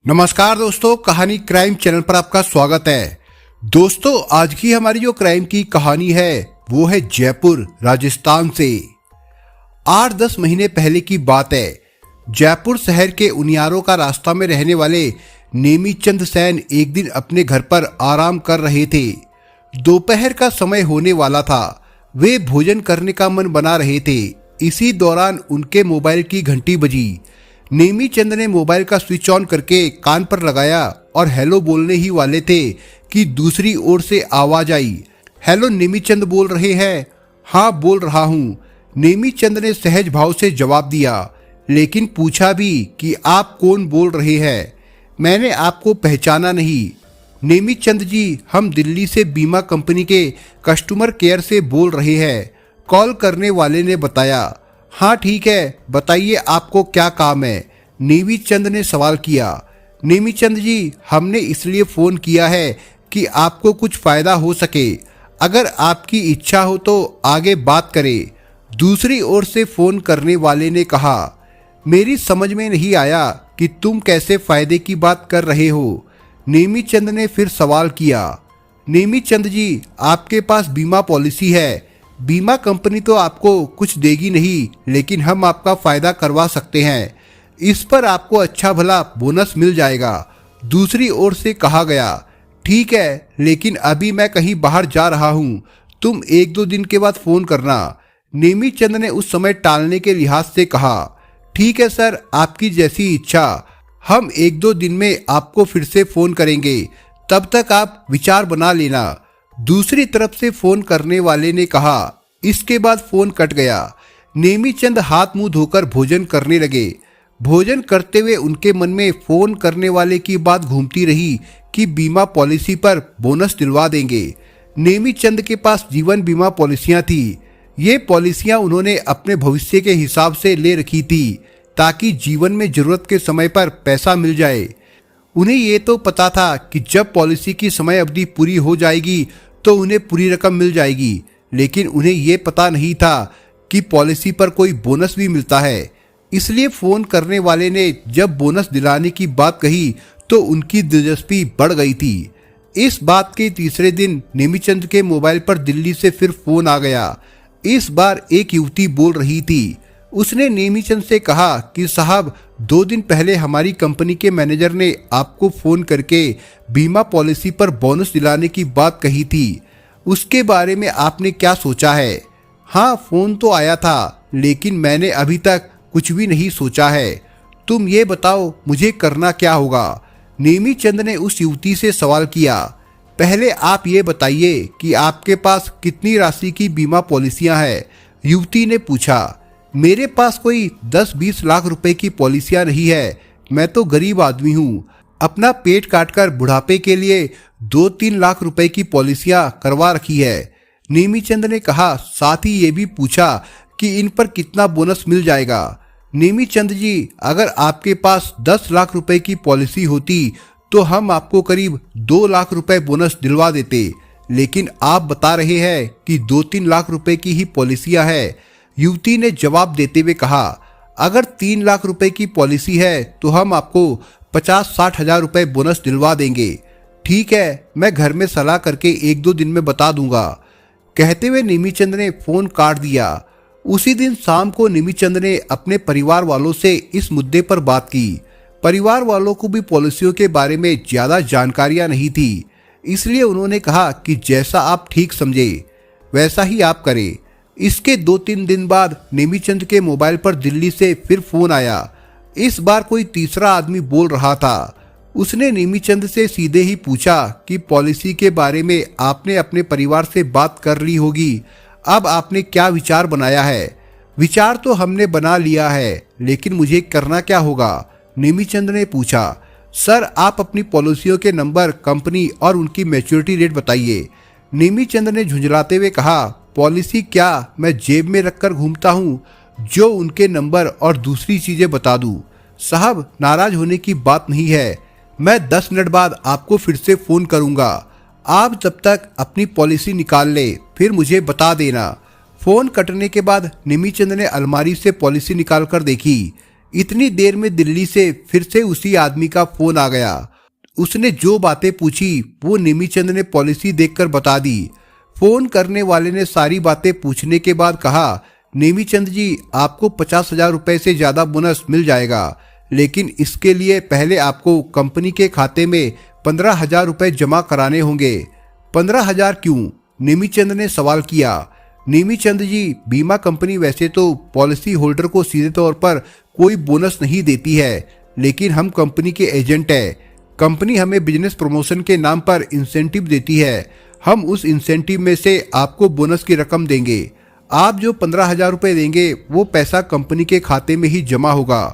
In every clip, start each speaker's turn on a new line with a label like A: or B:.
A: नमस्कार दोस्तों, कहानी क्राइम चैनल पर आपका स्वागत है। दोस्तों, आज की हमारी जो क्राइम की कहानी है वो है जयपुर राजस्थान से। 8-10 महीने पहले की बात है। जयपुर शहर के उनियारों का रास्ता में रहने वाले नेमीचंद सैन एक दिन अपने घर पर आराम कर रहे थे। दोपहर का समय होने वाला था। वे भोजन करने का मन बना रहे थे। इसी दौरान उनके मोबाइल की घंटी बजी। नेमीचंद ने मोबाइल का स्विच ऑन करके कान पर लगाया और हेलो बोलने ही वाले थे कि दूसरी ओर से आवाज आई। हेलो, नेमीचंद बोल रहे हैं? हाँ, बोल रहा हूँ, नेमीचंद ने सहज भाव से जवाब दिया, लेकिन पूछा भी कि आप कौन बोल रहे हैं? मैंने आपको पहचाना नहीं। नेमीचंद जी, हम दिल्ली से बीमा कंपनी के कस्टमर केयर से बोल रहे हैं, कॉल करने वाले ने बताया। हाँ ठीक है, बताइए आपको क्या काम है? नेमीचंद ने सवाल किया। नेमीचंद जी, हमने इसलिए फ़ोन किया है कि आपको कुछ फ़ायदा हो सके। अगर आपकी इच्छा हो तो आगे बात करें, दूसरी ओर से फ़ोन करने वाले ने कहा। मेरी समझ में नहीं आया कि तुम कैसे फ़ायदे की बात कर रहे हो? नेमीचंद ने फिर सवाल किया। नेमीचंद जी, आपके पास बीमा पॉलिसी है। बीमा कंपनी तो आपको कुछ देगी नहीं, लेकिन हम आपका फ़ायदा करवा सकते हैं। इस पर आपको अच्छा भला बोनस मिल जाएगा, दूसरी ओर से कहा गया। ठीक है, लेकिन अभी मैं कहीं बाहर जा रहा हूँ, तुम 1-2 दिन के बाद फ़ोन करना। नेमीचंद ने उस समय टालने के लिहाज से कहा। ठीक है सर, आपकी जैसी इच्छा। हम 1-2 दिन में आपको फिर से फ़ोन करेंगे, तब तक आप विचार बना लेना, दूसरी तरफ से फ़ोन करने वाले ने कहा। इसके बाद फ़ोन कट गया। नेमीचंद हाथ मुंह धोकर भोजन करने लगे। भोजन करते हुए उनके मन में फ़ोन करने वाले की बात घूमती रही कि बीमा पॉलिसी पर बोनस दिलवा देंगे। नेमीचंद के पास जीवन बीमा पॉलिसियां थी। ये पॉलिसियां उन्होंने अपने भविष्य के हिसाब से ले रखी थी ताकि जीवन में ज़रूरत के समय पर पैसा मिल जाए। उन्हें ये तो पता था कि जब पॉलिसी की समय अवधि पूरी हो जाएगी तो उन्हें पूरी रकम मिल जाएगी, लेकिन उन्हें ये पता नहीं था कि पॉलिसी पर कोई बोनस भी मिलता है। इसलिए फ़ोन करने वाले ने जब बोनस दिलाने की बात कही तो उनकी दिलचस्पी बढ़ गई थी। इस बात के तीसरे दिन नेमीचंद के मोबाइल पर दिल्ली से फिर फ़ोन आ गया। इस बार एक युवती बोल रही थी। उसने नेमीचंद से कहा कि साहब, 2 दिन पहले हमारी कंपनी के मैनेजर ने आपको फ़ोन करके बीमा पॉलिसी पर बोनस दिलाने की बात कही थी। उसके बारे में आपने क्या सोचा है? हाँ, फ़ोन तो आया था, लेकिन मैंने अभी तक कुछ भी नहीं सोचा है। तुम ये बताओ, मुझे करना क्या होगा? नेमीचंद ने उस युवती से सवाल किया। पहले आप ये बताइए कि आपके पास कितनी राशि की बीमा पॉलिसियां हैं? युवती ने पूछा। मेरे पास कोई 10-20 लाख रुपए की पॉलिसियां नहीं है। मैं तो गरीब आदमी हूँ। अपना पेट काटकर बुढ़ापे के लिए 2-3 लाख रुपए की पॉलिसियां करवा रखी है, नेमीचंद ने कहा। साथ ही ये भी पूछा कि इन पर कितना बोनस मिल जाएगा। नेमीचंद जी, अगर आपके पास 10 लाख रुपए की पॉलिसी होती तो हम आपको करीब 2 लाख रुपए बोनस दिलवा देते, लेकिन आप बता रहे हैं कि 2-3 लाख रुपए की ही पॉलिसियां हैं। युवती ने जवाब देते हुए कहा। अगर 3 लाख रुपए की पॉलिसी है तो हम आपको 50-60 हज़ार रुपए बोनस दिलवा देंगे। ठीक है, मैं घर में सलाह करके 1-2 दिन में बता दूंगा, कहते हुए नेमीचंद ने फ़ोन काट दिया। उसी दिन शाम को नेमीचंद ने अपने परिवार वालों से इस मुद्दे पर बात की। परिवार वालों को भी पॉलिसियों के बारे में ज़्यादा जानकारियां नहीं थी, इसलिए उन्होंने कहा कि जैसा आप ठीक समझे वैसा ही आप करें। इसके 2-3 दिन बाद नेमीचंद के मोबाइल पर दिल्ली से फिर फ़ोन आया। इस बार कोई तीसरा आदमी बोल रहा था। उसने नेमीचंद से सीधे ही पूछा कि पॉलिसी के बारे में आपने अपने परिवार से बात कर ली होगी, अब आपने क्या विचार बनाया है? विचार तो हमने बना लिया है, लेकिन मुझे करना क्या होगा? नेमीचंद ने पूछा। सर, आप अपनी पॉलिसियों के नंबर, कंपनी और उनकी मैच्योरिटी डेट बताइए, नेमीचंद ने झुंझलाते हुए कहा। पॉलिसी क्या मैं जेब में रखकर घूमता हूँ जो उनके नंबर और दूसरी चीज़ें बता दूँ? साहब, नाराज होने की बात नहीं है, मैं 10 मिनट बाद आपको फिर से फ़ोन करूँगा। आप तब तक अपनी पॉलिसी निकाल ले, फिर मुझे बता देना। फ़ोन कटने के बाद नेमीचंद ने अलमारी से पॉलिसी निकाल कर देखी। इतनी देर में दिल्ली से फिर से उसी आदमी का फोन आ गया। उसने जो बातें पूछी वो नेमीचंद ने पॉलिसी देखकर बता दी। फोन करने वाले ने सारी बातें पूछने के बाद कहा, नेमीचंद जी, आपको 50,000 रुपए से ज्यादा बोनस मिल जाएगा, लेकिन इसके लिए पहले आपको कंपनी के खाते में 15,000 रुपए जमा कराने होंगे। 15,000 क्यों? नेमीचंद ने सवाल किया। नेमीचंद जी, बीमा कंपनी वैसे तो पॉलिसी होल्डर को सीधे तौर पर कोई बोनस नहीं देती है, लेकिन हम कंपनी के एजेंट हैं। कंपनी हमें बिजनेस प्रमोशन के नाम पर इंसेंटिव देती है। हम उस इंसेंटिव में से आपको बोनस की रकम देंगे। आप जो 15,000 रुपए देंगे वो पैसा कंपनी के खाते में ही जमा होगा।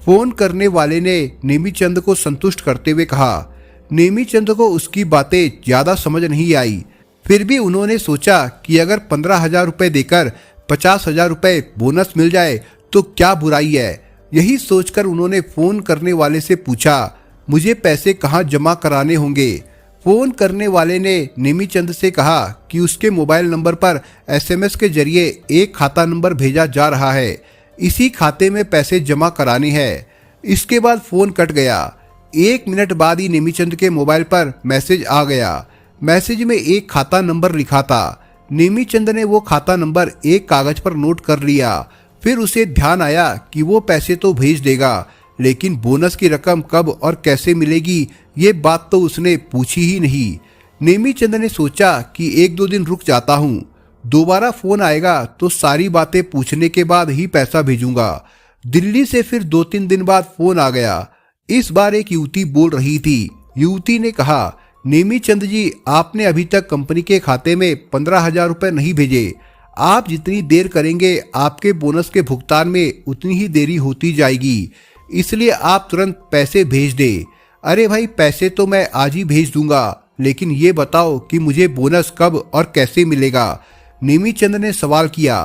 A: फोन करने वाले ने नेमीचंद को संतुष्ट करते हुए कहा। नेमीचंद को उसकी बातें ज्यादा समझ नहीं आई, फिर भी उन्होंने सोचा कि अगर 15,000 रुपए देकर 50,000 रुपए बोनस मिल जाए तो क्या बुराई है। यही सोचकर उन्होंने फोन करने वाले से पूछा, मुझे पैसे कहाँ जमा कराने होंगे। फोन करने वाले ने नेमीचंद से कहा कि उसके मोबाइल नंबर पर SMS के जरिए एक खाता नंबर भेजा जा रहा है, इसी खाते में पैसे जमा कराने हैं। इसके बाद फोन कट गया। 1 मिनट बाद ही नेमीचंद के मोबाइल पर मैसेज आ गया। मैसेज में एक खाता नंबर लिखा था। नेमीचंद ने वो खाता नंबर एक कागज पर नोट कर लिया। फिर उसे ध्यान आया कि वो पैसे तो भेज देगा, लेकिन बोनस की रकम कब और कैसे मिलेगी ये बात तो उसने पूछी ही नहीं। नेमीचंद ने सोचा कि 1-2 दिन रुक जाता हूँ, दोबारा फोन आएगा तो सारी बातें पूछने के बाद ही पैसा भेजूंगा। दिल्ली से फिर 2-3 दिन बाद फोन आ गया। इस बार एक युवती बोल रही थी। युवती ने कहा, नेमीचंद जी, आपने अभी तक कंपनी के खाते में 15,000 रुपए नहीं भेजे। आप जितनी देर करेंगे आपके बोनस के भुगतान में उतनी ही देरी होती जाएगी, इसलिए आप तुरंत पैसे भेज दे। अरे भाई, पैसे तो मैं आज ही भेज दूंगा, लेकिन ये बताओ कि मुझे बोनस कब और कैसे मिलेगा। नेमीचंद ने सवाल किया।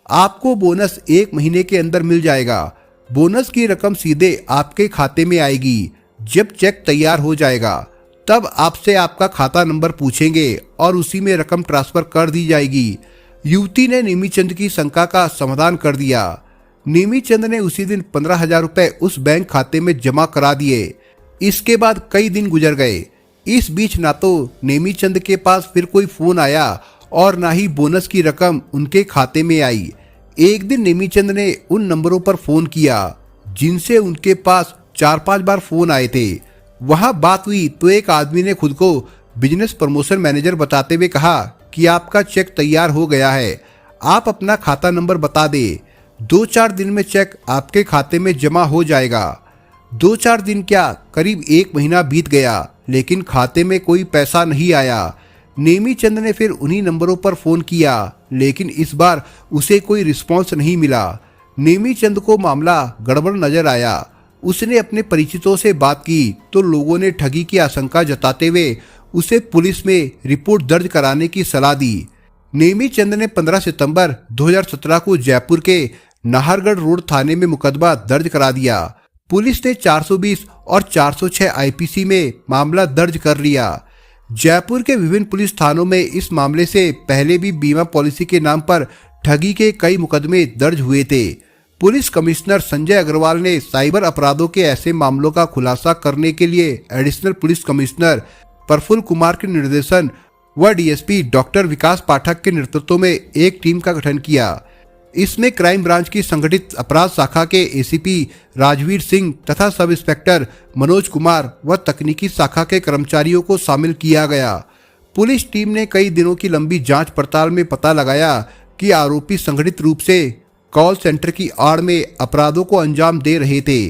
A: आपको बोनस 1 महीने के अंदर मिल जाएगा। बोनस की रकम सीधे आपके खाते में आएगी। जब चेक तैयार हो जाएगा तब आपसे आपका खाता नंबर पूछेंगे और उसी में रकम ट्रांसफर कर दी जाएगी। युवती ने नेमीचंद की शंका का समाधान कर दिया। नेमीचंद ने उसी दिन 15,000 रुपए उस बैंक खाते में जमा करा दिए। इसके बाद कई दिन गुजर गए। इस बीच ना तो नेमीचंद के पास फिर कोई फोन आया और ना ही बोनस की रकम उनके खाते में आई। एक दिन नेमीचंद ने उन नंबरों पर फोन किया जिनसे उनके पास 4-5 बार फोन आए थे। वहां बात हुई तो एक आदमी ने खुद को बिजनेस प्रमोशन मैनेजर बताते हुए कहा कि आपका चेक तैयार हो गया है, आप अपना खाता नंबर बता दे। 2-4 दिन में चेक आपके खाते में जमा हो जाएगा। 2-4 दिन क्या, करीब 1 महीना बीत गया, लेकिन खाते में कोई पैसा नहीं आया। नेमीचंद ने फिर उन्हीं नंबरों पर फोन किया, लेकिन इस बार उसे कोई रिस्पॉन्स नहीं मिला। नेमीचंद को मामला गड़बड़ नजर आया। उसने अपने परिचितों से बात की तो लोगों ने ठगी की आशंका जताते हुए उसे पुलिस में रिपोर्ट दर्ज कराने की सलाह दी। नेमीचंद ने 15 सितंबर 2017 को जयपुर के नाहरगढ़ रोड थाने में मुकदमा दर्ज करा दिया। पुलिस ने 420 और 406 IPC में मामला दर्ज कर लिया। जयपुर के विभिन्न पुलिस थानों में इस मामले से पहले भी बीमा पॉलिसी के नाम पर ठगी के कई मुकदमे दर्ज हुए थे। पुलिस कमिश्नर संजय अग्रवाल ने साइबर अपराधों के ऐसे मामलों का खुलासा करने के लिए additional police commissioner Praful Kumar के निर्देशन व DSP डॉक्टर विकास पाठक के नेतृत्व में एक टीम का गठन किया। इसमें क्राइम ब्रांच की संगठित अपराध शाखा के ACP राजवीर सिंह तथा सब इंस्पेक्टर मनोज कुमार व तकनीकी शाखा के कर्मचारियों को शामिल किया गया। पुलिस टीम ने कई दिनों की लंबी जांच पड़ताल में पता लगाया कि आरोपी संगठित रूप से कॉल सेंटर की आड़ में अपराधों को अंजाम दे रहे थे।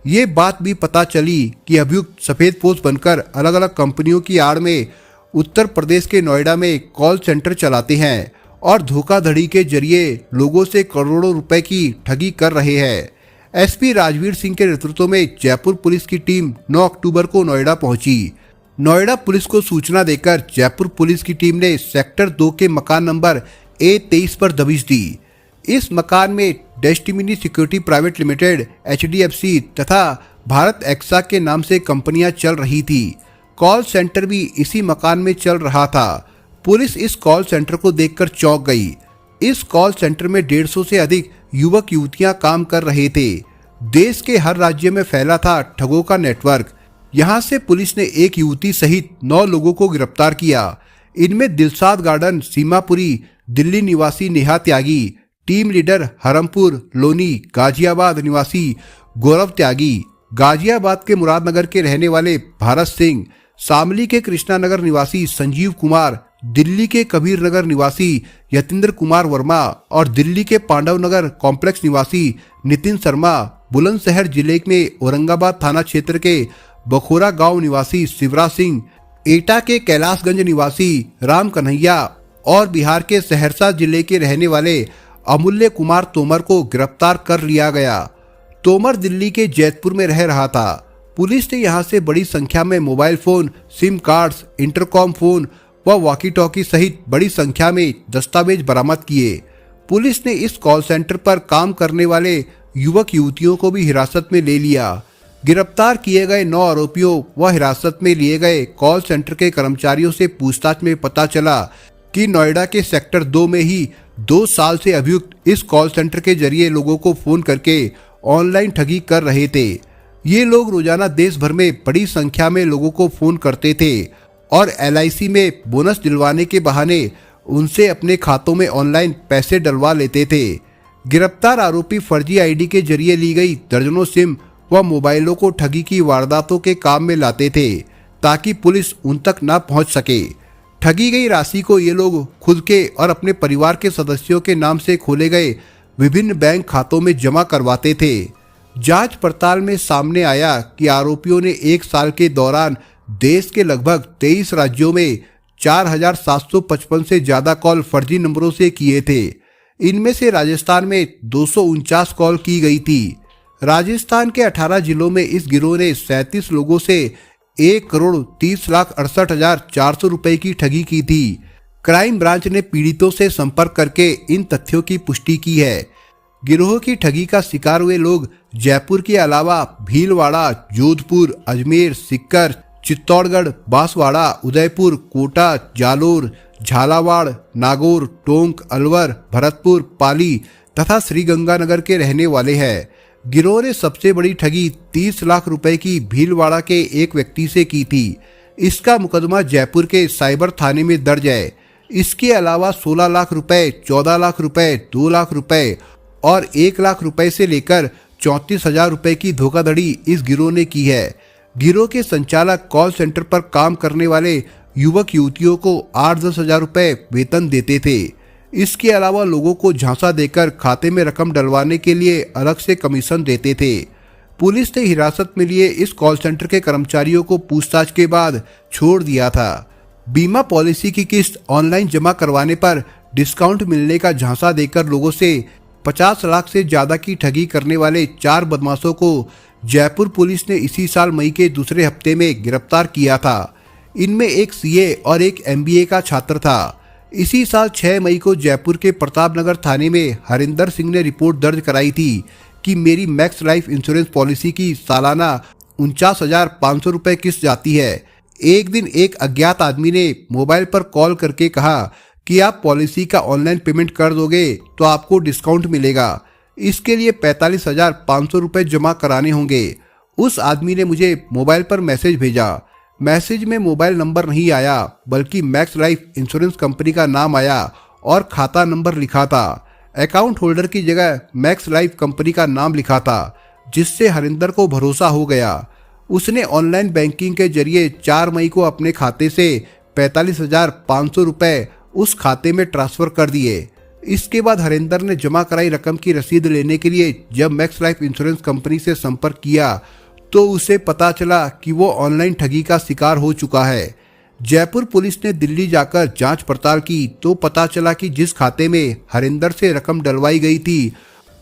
A: ये बात भी पता चली कि अभियुक्त सफेद पोश बनकर अलग अलग कंपनियों की आड़ में उत्तर प्रदेश के नोएडा में कॉल सेंटर चलाते हैं और धोखाधड़ी के जरिए लोगों से करोड़ों रुपए की ठगी कर रहे हैं। SP राजवीर सिंह के नेतृत्व में जयपुर पुलिस की टीम 9 अक्टूबर को नोएडा पहुंची। नोएडा पुलिस को सूचना देकर जयपुर पुलिस की टीम ने सेक्टर 2 के मकान नंबर A23 पर दबिश दी। इस मकान में destiny security private limited HDFC तथा भारत एक्सा के नाम से कंपनियां चल रही थी। कॉल सेंटर भी इसी मकान में चल रहा था। पुलिस इस कॉल सेंटर को देखकर चौंक गई। इस कॉल सेंटर में 150 से अधिक युवक युवतियां काम कर रहे थे। देश के हर राज्य में फैला था ठगों का नेटवर्क। यहाँ से पुलिस ने एक युवती सहित 9 लोगों को गिरफ्तार किया। इनमें दिलसाद गार्डन सीमापुरी दिल्ली निवासी नेहा त्यागी, टीम लीडर हरमपुर लोनी गाजियाबाद निवासी गौरव त्यागी, गाजियाबाद के मुरादनगर के रहने वाले भारत सिंह, शामली के कृष्णानगर निवासी संजीव कुमार, दिल्ली के कबीर नगर निवासी यतीन्द्र कुमार वर्मा और दिल्ली के पांडव नगर कॉम्प्लेक्स निवासी नितिन शर्मा, बुलंदशहर जिले में औरंगाबाद थाना क्षेत्र के बखोरा गांव निवासी शिवराज सिंह, एटा के कैलाशगंज निवासी राम कन्हैया और बिहार के सहरसा जिले के रहने वाले अमूल्य कुमार तोमर को गिरफ्तार कर लिया गया। तोमर दिल्ली के जैतपुर में रह रहा था। पुलिस ने यहां से बड़ी संख्या में mobile phone, SIM cards, intercom phone व वॉकी टॉकी सहित बड़ी संख्या में दस्तावेज बरामद किए। पुलिस ने इस कॉल सेंटर पर काम करने वाले युवक युवतियों को भी हिरासत में ले लिया। गिरफ्तार किए गए 9 आरोपियों व हिरासत में लिए गए कॉल सेंटर के कर्मचारियों से पूछताछ में पता चला कि नोएडा के सेक्टर 2 में ही 2 साल से अभियुक्त इस कॉल सेंटर के जरिए लोगों को फोन करके ऑनलाइन ठगी कर रहे थे। ये लोग रोजाना देश भर में बड़ी संख्या में लोगों को फोन करते थे और LIC में बोनस दिलवाने के बहाने उनसे अपने खातों में ऑनलाइन पैसे डलवा लेते थे। गिरफ्तार आरोपी फर्जी ID के जरिए ली गई दर्जनों सिम व मोबाइलों को ठगी की वारदातों के काम में लाते थे ताकि पुलिस उन तक न पहुंच सके। ठगी गई राशि को ये लोग खुद के और अपने परिवार के सदस्यों के नाम से खोले गए विभिन्न बैंक खातों में जमा करवाते थे। जांच पड़ताल में सामने आया कि आरोपियों ने 1 साल के दौरान देश के लगभग 23 राज्यों में 4,755 से ज्यादा कॉल फर्जी नंबरों से किए थे। इनमें से राजस्थान में 249 कॉल की गई थी। राजस्थान के 18 जिलों में इस गिरोह ने 37 लोगों से 1,30,68,400 रुपए की ठगी की थी। क्राइम ब्रांच ने पीड़ितों से संपर्क करके इन तथ्यों की पुष्टि की है। गिरोह की ठगी का शिकार हुए लोग जयपुर के अलावा भीलवाड़ा, जोधपुर, अजमेर, सीकर, चित्तौड़गढ़, बांसवाड़ा, उदयपुर, कोटा, जालोर, झालावाड़, नागौर, टोंक, अलवर, भरतपुर, पाली तथा श्रीगंगानगर के रहने वाले हैं। गिरोह ने सबसे बड़ी ठगी 30 लाख रुपए की भीलवाड़ा के एक व्यक्ति से की थी। इसका मुकदमा जयपुर के साइबर थाने में दर्ज है। इसके अलावा 16 लाख रुपए, 14 लाख रुपए, 2 लाख रुपए और 1 लाख रुपए से लेकर 34,000 रुपए की धोखाधड़ी इस गिरोह ने की है। गिरोह के संचालक कॉल सेंटर पर काम करने वाले युवक युवतियों को 8-10 हजार रुपए वेतन देते थे। इसके अलावा लोगों को झांसा देकर खाते में रकम डलवाने के लिए अलग से कमीशन देते थे। पुलिस ने हिरासत में लिए इस कॉल सेंटर के कर्मचारियों को पूछताछ के बाद छोड़ दिया था। बीमा पॉलिसी की किस्त ऑनलाइन जमा करवाने पर डिस्काउंट मिलने का झांसा देकर लोगों से 50 लाख से ज्यादा की ठगी करने वाले 4 बदमाशों को जयपुर पुलिस ने इसी साल मई के दूसरे हफ्ते में गिरफ्तार किया था। इनमें एक CA और एक MBA का छात्र था। इसी साल 6 मई को जयपुर के प्रतापनगर थाने में हरिंदर सिंह ने रिपोर्ट दर्ज कराई थी कि मेरी मैक्स लाइफ इंश्योरेंस पॉलिसी की सालाना 49,500 रुपए किस्त जाती है। एक दिन एक अज्ञात आदमी ने मोबाइल पर कॉल करके कहा कि आप पॉलिसी का ऑनलाइन पेमेंट कर दोगे तो आपको डिस्काउंट मिलेगा। इसके लिए 45,500 रुपए जमा कराने होंगे। उस आदमी ने मुझे मोबाइल पर मैसेज भेजा। मैसेज में मोबाइल नंबर नहीं आया बल्कि मैक्स लाइफ इंश्योरेंस कंपनी का नाम आया और खाता नंबर लिखा था। अकाउंट होल्डर की जगह मैक्स लाइफ कंपनी का नाम लिखा था, जिससे हरिंदर को भरोसा हो गया। उसने ऑनलाइन बैंकिंग के जरिए 4 मई को अपने खाते से 45,500 रुपए उस खाते में ट्रांसफर कर दिए। इसके बाद हरिंदर ने जमा कराई रकम की रसीद लेने के लिए जब मैक्स लाइफ इंश्योरेंस कंपनी से संपर्क किया तो उसे पता चला कि वो ऑनलाइन ठगी का शिकार हो चुका है। जयपुर पुलिस ने दिल्ली जाकर जांच पड़ताल की तो पता चला कि जिस खाते में हरिंदर से रकम डलवाई गई थी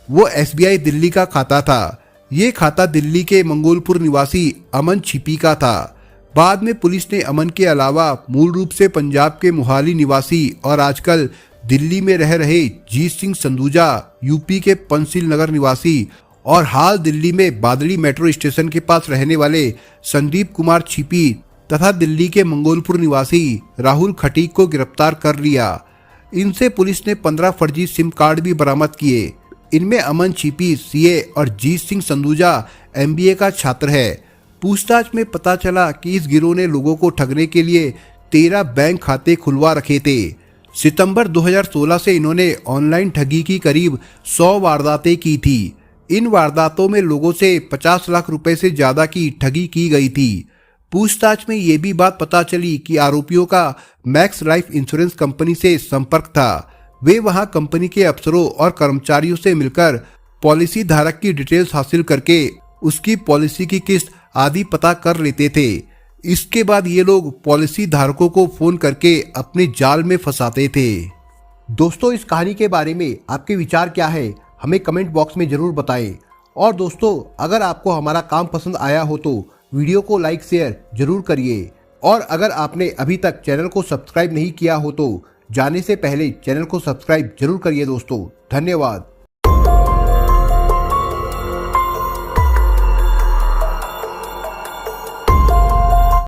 A: वो SBI दिल्ली का खाता था। ये खाता दिल्ली के मंगोलपुर निवासी अमन छिपी का था। बाद में पुलिस ने अमन के अलावा मूल रूप से पंजाब के मोहाली निवासी और आजकल दिल्ली में रह रहे जीत सिंह संधूजा, यूपी के पंचशील नगर निवासी और हाल दिल्ली में बादली मेट्रो स्टेशन के पास रहने वाले संदीप कुमार छिपी तथा दिल्ली के मंगोलपुर निवासी राहुल खटीक को गिरफ्तार कर लिया। इनसे पुलिस ने 15 फर्जी सिम कार्ड भी बरामद किए। इनमें अमन छिपी सीए और जीत सिंह संदूजा एमबीए का छात्र है। पूछताछ में पता चला कि इस गिरोह ने लोगों को ठगने के लिए 13 बैंक खाते खुलवा रखे थे। सितंबर 2016 से इन्होंने ऑनलाइन ठगी की करीब 100 वारदातें की थी। इन वारदातों में लोगों से 50 लाख रुपए से ज्यादा की ठगी की गई थी। पूछताछ में ये भी बात पता चली कि आरोपियों का मैक्स लाइफ इंश्योरेंस कंपनी से संपर्क था। वे वहां कंपनी के अफसरों और कर्मचारियों से मिलकर पॉलिसी धारक की डिटेल्स हासिल करके उसकी पॉलिसी की किस्त आदि पता कर लेते थे। इसके बाद ये लोग पॉलिसी धारकों को फोन करके अपने जाल में फंसाते थे। दोस्तों, इस कहानी के बारे में आपके विचार क्या है, हमें कमेंट बॉक्स में जरूर बताएं। और दोस्तों, अगर आपको हमारा काम पसंद आया हो तो वीडियो को लाइक शेयर जरूर करिए। और अगर आपने अभी तक चैनल को सब्सक्राइब नहीं किया हो तो जाने से पहले चैनल को सब्सक्राइब जरूर करिए दोस्तों। धन्यवाद।